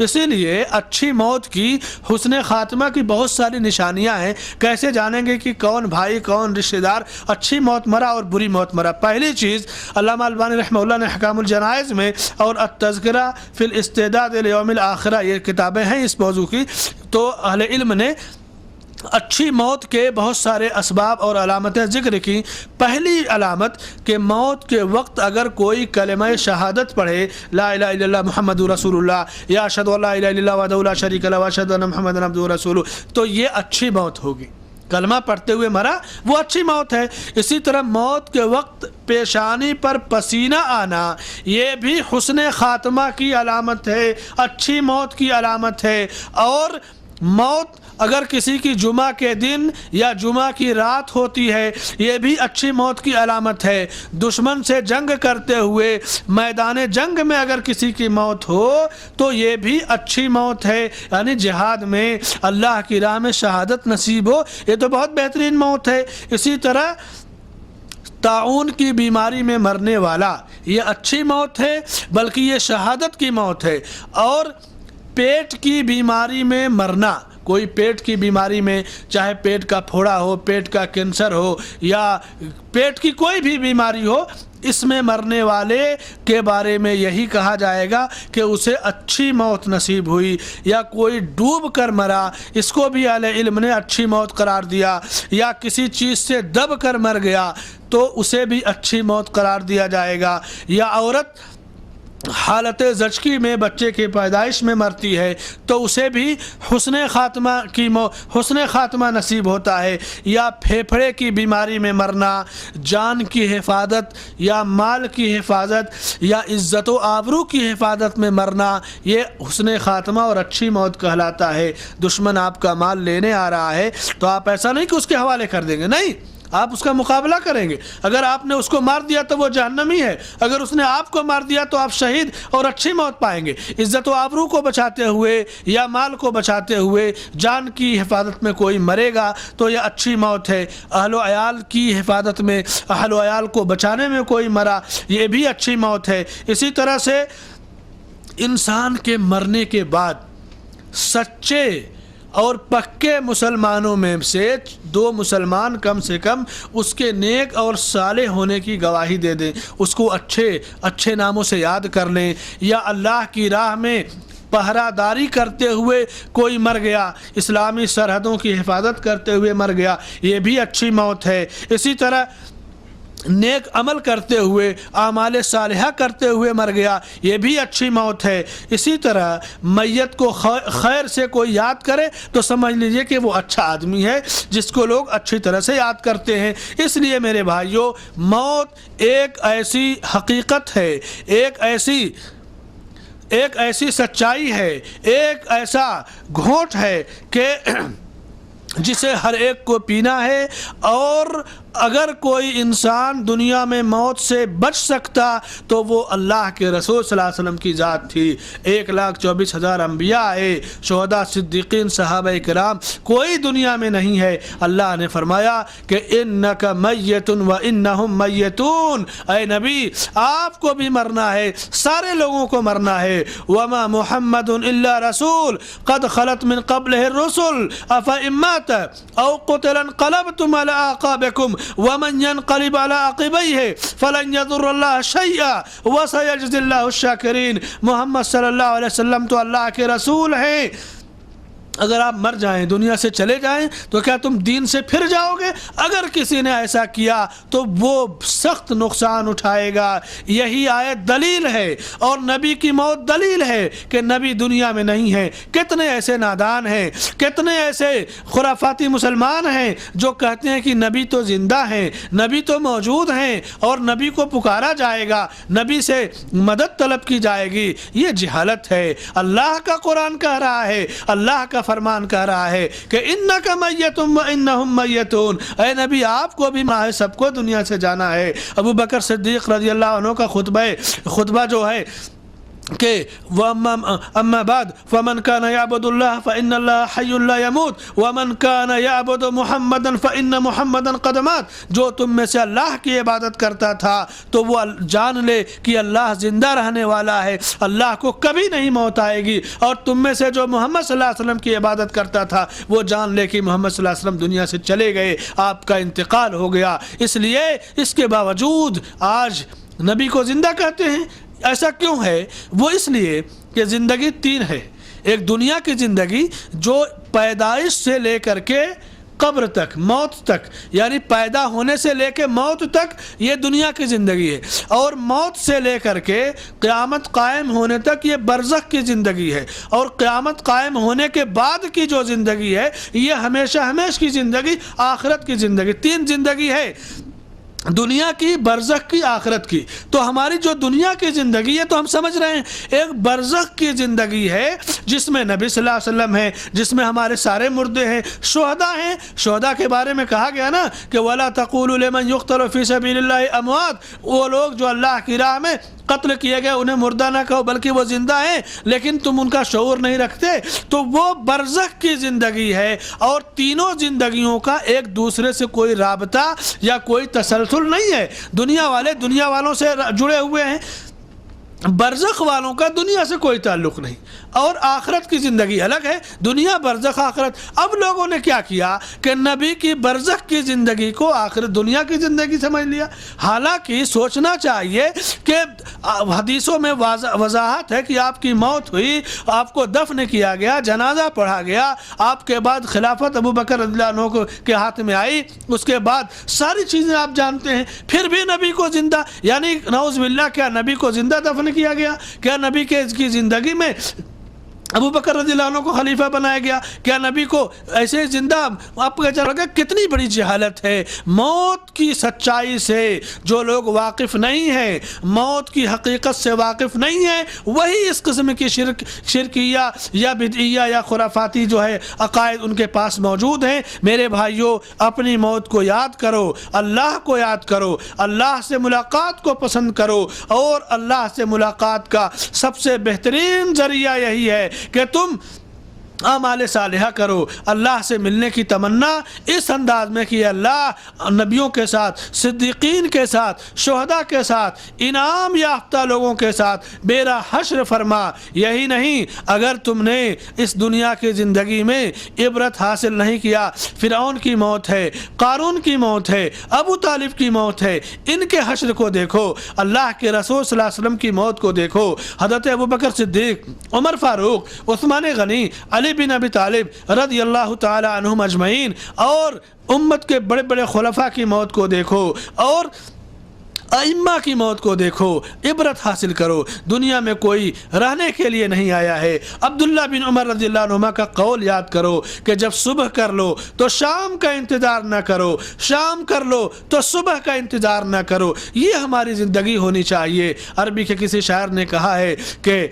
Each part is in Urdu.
اسی لیے اچھی موت کی، حسن خاتمہ کی بہت ساری نشانیاں ہیں۔ کیسے جانیں گے کہ کون بھائی کون رشتہ دار اچھی موت مرا اور بری موت مرا؟ پہلی چیز علامہ البانی رحمہ اللہ نے احکام الجنائز میں اور التذکرہ فی الاستعداد لیوم الآخرہ، یہ کتابیں ہیں اس موضوع کی، تو اہل علم نے اچھی موت کے بہت سارے اسباب اور علامتیں ذکر کی۔ پہلی علامت کہ موت کے وقت اگر کوئی کلمہ شہادت پڑھے، لا الہ الا اللہ محمد رسول اللہ، یا اشہد ان لا الہ الا اللہ وحدہ لا شریک لہ واشہد ان محمدا عبدہ ورسولہ، تو یہ اچھی موت ہوگی۔ کلمہ پڑھتے ہوئے مرا وہ اچھی موت ہے۔ اسی طرح موت کے وقت پیشانی پر پسینہ آنا، یہ بھی حسن خاتمہ کی علامت ہے، اچھی موت کی علامت ہے۔ اور موت اگر کسی کی جمعہ کے دن یا جمعہ کی رات ہوتی ہے، یہ بھی اچھی موت کی علامت ہے۔ دشمن سے جنگ کرتے ہوئے میدان جنگ میں اگر کسی کی موت ہو تو یہ بھی اچھی موت ہے، یعنی جہاد میں اللہ کی راہ میں شہادت نصیب ہو، یہ تو بہت بہترین موت ہے۔ اسی طرح طاعون کی بیماری میں مرنے والا، یہ اچھی موت ہے، بلکہ یہ شہادت کی موت ہے۔ اور پیٹ کی بیماری میں مرنا، کوئی پیٹ کی بیماری میں، چاہے پیٹ کا پھوڑا ہو، پیٹ کا کینسر ہو، یا پیٹ کی کوئی بھی بیماری ہو، اس میں مرنے والے کے بارے میں یہی کہا جائے گا کہ اسے اچھی موت نصیب ہوئی۔ یا کوئی ڈوب کر مرا، اس کو بھی اہل علم نے اچھی موت قرار دیا۔ یا کسی چیز سے دب کر مر گیا تو اسے بھی اچھی موت قرار دیا جائے گا۔ یا عورت حالت زچگی میں بچے کی پیدائش میں مرتی ہے تو اسے بھی حسن خاتمہ نصیب ہوتا ہے۔ یا پھیپھڑے کی بیماری میں مرنا، جان کی حفاظت یا مال کی حفاظت یا عزت و آبرو کی حفاظت میں مرنا، یہ حسن خاتمہ اور اچھی موت کہلاتا ہے۔ دشمن آپ کا مال لینے آ رہا ہے تو آپ ایسا نہیں کہ اس کے حوالے کر دیں گے، نہیں، آپ اس کا مقابلہ کریں گے۔ اگر آپ نے اس کو مار دیا تو وہ جہنمی ہے، اگر اس نے آپ کو مار دیا تو آپ شہید اور اچھی موت پائیں گے۔ عزت و آبرو کو بچاتے ہوئے یا مال کو بچاتے ہوئے، جان کی حفاظت میں کوئی مرے گا تو یہ اچھی موت ہے۔ اہل و عیال کی حفاظت میں، اہل و عیال کو بچانے میں کوئی مرا، یہ بھی اچھی موت ہے۔ اسی طرح سے انسان کے مرنے کے بعد سچے اور پکے مسلمانوں میں سے 2 مسلمان کم سے کم اس کے نیک اور صالح ہونے کی گواہی دے دیں، اس کو اچھے ناموں سے یاد کر لیں۔ یا اللہ کی راہ میں پہرہ داری کرتے ہوئے کوئی مر گیا، اسلامی سرحدوں کی حفاظت کرتے ہوئے مر گیا، یہ بھی اچھی موت ہے۔ اسی طرح نیک عمل کرتے ہوئے، اعمال صالحہ کرتے ہوئے مر گیا، یہ بھی اچھی موت ہے۔ اسی طرح میت کو خیر سے کوئی یاد کرے تو سمجھ لیجئے کہ وہ اچھا آدمی ہے جس کو لوگ اچھی طرح سے یاد کرتے ہیں۔ اس لیے میرے بھائیوں، موت ایک ایسی حقیقت ہے، ایک ایسی سچائی ہے، ایک ایسا گھونٹ ہے کہ جسے ہر ایک کو پینا ہے۔ اور اگر کوئی انسان دنیا میں موت سے بچ سکتا تو وہ اللہ کے رسول صلی اللہ علیہ وسلم کی ذات تھی۔ 1,24,000 انبیاء آئے، شہداء، صدیقین، صحابہ کرام، کوئی دنیا میں نہیں ہے۔ اللہ نے فرمایا کہ انک میت و انہم میتون، اے نبی آپ کو بھی مرنا ہے، سارے لوگوں کو مرنا ہے۔ وما محمد الا رسول قد خلت من قبلہ الرسل افئن مات او قتل انقلبتم على اعقابکم ومن ينقلب على عقبيه فلن يضر الله شيئا وسيجزي الله الشاكرين۔ محمد صلی اللہ علیہ وسلم تو اللہ کے رسول ہیں۔ اگر آپ مر جائیں، دنیا سے چلے جائیں، تو کیا تم دین سے پھر جاؤ گے؟ اگر کسی نے ایسا کیا تو وہ سخت نقصان اٹھائے گا۔ یہی آیت دلیل ہے، اور نبی کی موت دلیل ہے کہ نبی دنیا میں نہیں ہے۔ کتنے ایسے نادان ہیں، کتنے ایسے خرافاتی مسلمان ہیں جو کہتے ہیں کہ نبی تو زندہ ہیں، نبی تو موجود ہیں، اور نبی کو پکارا جائے گا، نبی سے مدد طلب کی جائے گی۔ یہ جہالت ہے۔ اللہ کا قرآن کہہ رہا ہے، اللہ کا فرمان کہہ رہا ہے کہ انک میت و انہم میتون، اے نبی آپ کو بھی مرنا ہے، سب کو دنیا سے جانا ہے۔ ابو بکر صدیق رضی اللہ عنہ کا خطبہ جو ہے کہ اما بعد فمن کان یعبد اللہ فإن اللہ حی لا یموت ومن کان یعبد محمدا فإن محمدا قد مات، جو تم میں سے اللہ کی عبادت کرتا تھا تو وہ جان لے کہ اللہ زندہ رہنے والا ہے، اللہ کو کبھی نہیں موت آئے گی، اور تم میں سے جو محمد صلی اللہ علیہ وسلم کی عبادت کرتا تھا وہ جان لے کہ محمد صلی اللہ علیہ وسلم دنیا سے چلے گئے، آپ کا انتقال ہو گیا۔ اس لیے اس کے باوجود آج نبی کو زندہ کہتے ہیں۔ ایسا کیوں ہے؟ وہ اس لیے کہ زندگی تین ہے، ایک دنیا کی زندگی جو پیدائش سے لے کر کے قبر تک، موت تک، یعنی پیدا ہونے سے لے کے موت تک یہ دنیا کی زندگی ہے، اور موت سے لے کر کے قیامت قائم ہونے تک یہ برزخ کی زندگی ہے، اور قیامت قائم ہونے کے بعد کی جو زندگی ہے یہ ہمیشہ ہمیشہ کی زندگی، آخرت کی زندگی۔ تین زندگی ہے، دنیا کی، برزخ کی، آخرت کی۔ تو ہماری جو دنیا کی زندگی ہے تو ہم سمجھ رہے ہیں ایک برزخ کی زندگی ہے جس میں نبی صلی اللہ علیہ وسلم ہے، جس میں ہمارے سارے مردے ہیں، شہداء ہیں۔ شہداء کے بارے میں کہا گیا نا کہ وَلَا تَقُولُوا لِمَنْ يُقْتَلُ فِي سَبِيلِ اللَّهِ أَمْوَاتٌ، وہ لوگ جو اللہ کی راہ میں قتل کیے گئے انہیں مردہ نہ کہو بلکہ وہ زندہ ہیں، لیکن تم ان کا شعور نہیں رکھتے۔ تو وہ برزخ کی زندگی ہے، اور تینوں زندگیوں کا ایک دوسرے سے کوئی رابطہ یا کوئی تسلسل نہیں ہے۔ دنیا والے دنیا والوں سے جڑے ہوئے ہیں، برزخ والوں کا دنیا سے کوئی تعلق نہیں، اور آخرت کی زندگی الگ ہے، دنیا، برزخ، آخرت۔ اب لوگوں نے کیا کیا کہ نبی کی برزخ کی زندگی کو آخرت دنیا کی زندگی سمجھ لیا۔ حالانکہ سوچنا چاہیے کہ حدیثوں میں وضاحت ہے کہ آپ کی موت ہوئی، آپ کو دفن کیا گیا، جنازہ پڑھا گیا، آپ کے بعد خلافت ابو بکر رضی اللہ عنہ کے ہاتھ میں آئی، اس کے بعد ساری چیزیں آپ جانتے ہیں، پھر بھی نبی کو زندہ، یعنی نعوذ باللہ، کیا نبی کو زندہ دفن کیا گیا؟ کیا نبی کی زندگی میں ابو بکر رضی اللہ عنہ کو خلیفہ بنایا گیا؟ کیا نبی کو ایسے زندہ؟ آپ کو کہا کتنی بڑی جہالت ہے۔ موت کی سچائی سے جو لوگ واقف نہیں ہیں، موت کی حقیقت سے واقف نہیں ہیں، وہی اس قسم کی شرکیہ یا بدعیہ یا خرافاتی جو ہے عقائد ان کے پاس موجود ہیں۔ میرے بھائیوں، اپنی موت کو یاد کرو، اللہ کو یاد کرو، اللہ سے ملاقات کو پسند کرو، اور اللہ سے ملاقات کا سب سے بہترین ذریعہ یہی ہے کہ تم اعمال صالحہ کرو، اللہ سے ملنے کی تمنا اس انداز میں کہ اللہ نبیوں کے ساتھ، صدیقین کے ساتھ، شہداء کے ساتھ، انعام یافتہ لوگوں کے ساتھ میرا حشر فرما۔ یہی نہیں، اگر تم نے اس دنیا کی زندگی میں عبرت حاصل نہیں کیا، فرعون کی موت ہے، قارون کی موت ہے، ابو طالب کی موت ہے، ان کے حشر کو دیکھو، اللہ کے رسول صلی اللہ علیہ وسلم کی موت کو دیکھو، حضرت ابو بکر صدیق، عمر فاروق، عثمان غنی، علی بن ابی طالب رضی اللہ تعالی عنہم اجمعین، اور امت کے بڑے بڑے خلفاء کی موت کو دیکھو، اور ائمہ کی موت کو دیکھو، عبرت حاصل کرو۔ دنیا میں کوئی رہنے کے لیے نہیں آیا ہے۔ عبداللہ بن عمر رضی اللہ عنہما کا قول یاد کرو کہ جب صبح کر لو تو شام کا انتظار نہ کرو، شام کر لو تو صبح کا انتظار نہ کرو۔ یہ ہماری زندگی ہونی چاہیے۔ عربی کے کسی شاعر نے کہا ہے کہ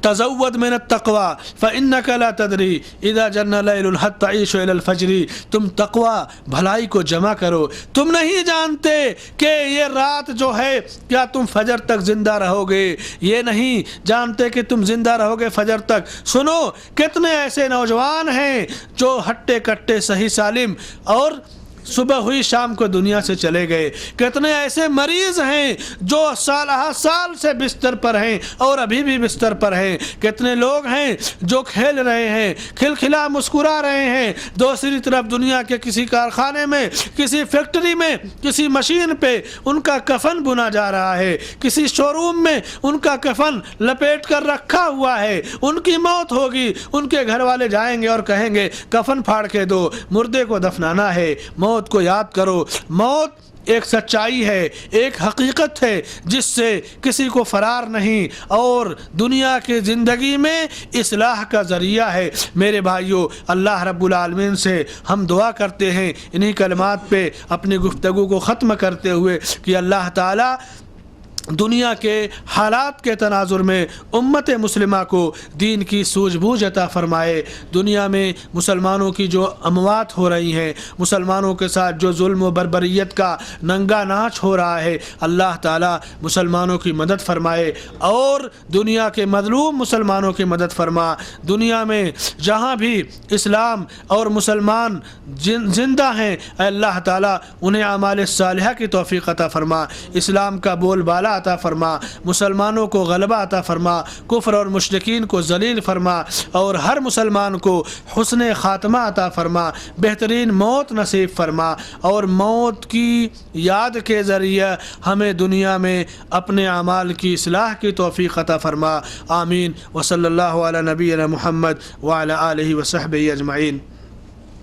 تزود من التقوی فإنک لا تدری اذا جن لیل حتی تعیش الی الفجر، تم تقوی، بھلائی کو جمع کرو، تم نہیں جانتے کہ یہ رات جو ہے کیا تم فجر تک زندہ رہو گے، یہ نہیں جانتے کہ تم زندہ رہو گے فجر تک۔ سنو، کتنے ایسے نوجوان ہیں جو ہٹے کٹے صحیح سالم اور صبح ہوئی شام کو دنیا سے چلے گئے، کتنے ایسے مریض ہیں جو سال سے بستر پر ہیں اور ابھی بھی بستر پر ہیں، کتنے لوگ ہیں جو کھیل رہے ہیں، کھلکھلا مسکرا رہے ہیں، دوسری طرف دنیا کے کسی کارخانے میں، کسی فیکٹری میں، کسی مشین پہ ان کا کفن بنا جا رہا ہے، کسی شو روم میں ان کا کفن لپیٹ کر رکھا ہوا ہے، ان کی موت ہوگی، ان کے گھر والے جائیں گے اور کہیں گے کفن پھاڑ کے دو، مردے کو دفنانا ہے۔ موت کو یاد کرو، موت ایک سچائی ہے، ایک حقیقت ہے جس سے کسی کو فرار نہیں، اور دنیا کی زندگی میں اصلاح کا ذریعہ ہے۔ میرے بھائیوں، اللہ رب العالمین سے ہم دعا کرتے ہیں انہی کلمات پہ اپنی گفتگو کو ختم کرتے ہوئے کہ اللہ تعالی دنیا کے حالات کے تناظر میں امت مسلمہ کو دین کی سوجھ بوجھ عطا فرمائے. دنیا میں مسلمانوں کی جو اموات ہو رہی ہیں، مسلمانوں کے ساتھ جو ظلم و بربریت کا ننگا ناچ ہو رہا ہے، اللہ تعالیٰ مسلمانوں کی مدد فرمائے اور دنیا کے مظلوم مسلمانوں کی مدد فرما. دنیا میں جہاں بھی اسلام اور مسلمان زندہ ہیں، اے اللہ تعالیٰ انہیں اعمال صالحہ کی توفیق عطا فرما، اسلام کا بول بالا عطا فرما، مسلمانوں کو غلبہ عطا فرما، کفر اور مشرکین کو ذلیل فرما اور ہر مسلمان کو حسن خاتمہ عطا فرما، بہترین موت نصیب فرما اور موت کی یاد کے ذریعے ہمیں دنیا میں اپنے اعمال کی اصلاح کی توفیق عطا فرما. آمین. وصلی اللہ علی نبینا محمد وعلی آلہ وصحبہ اجمعین.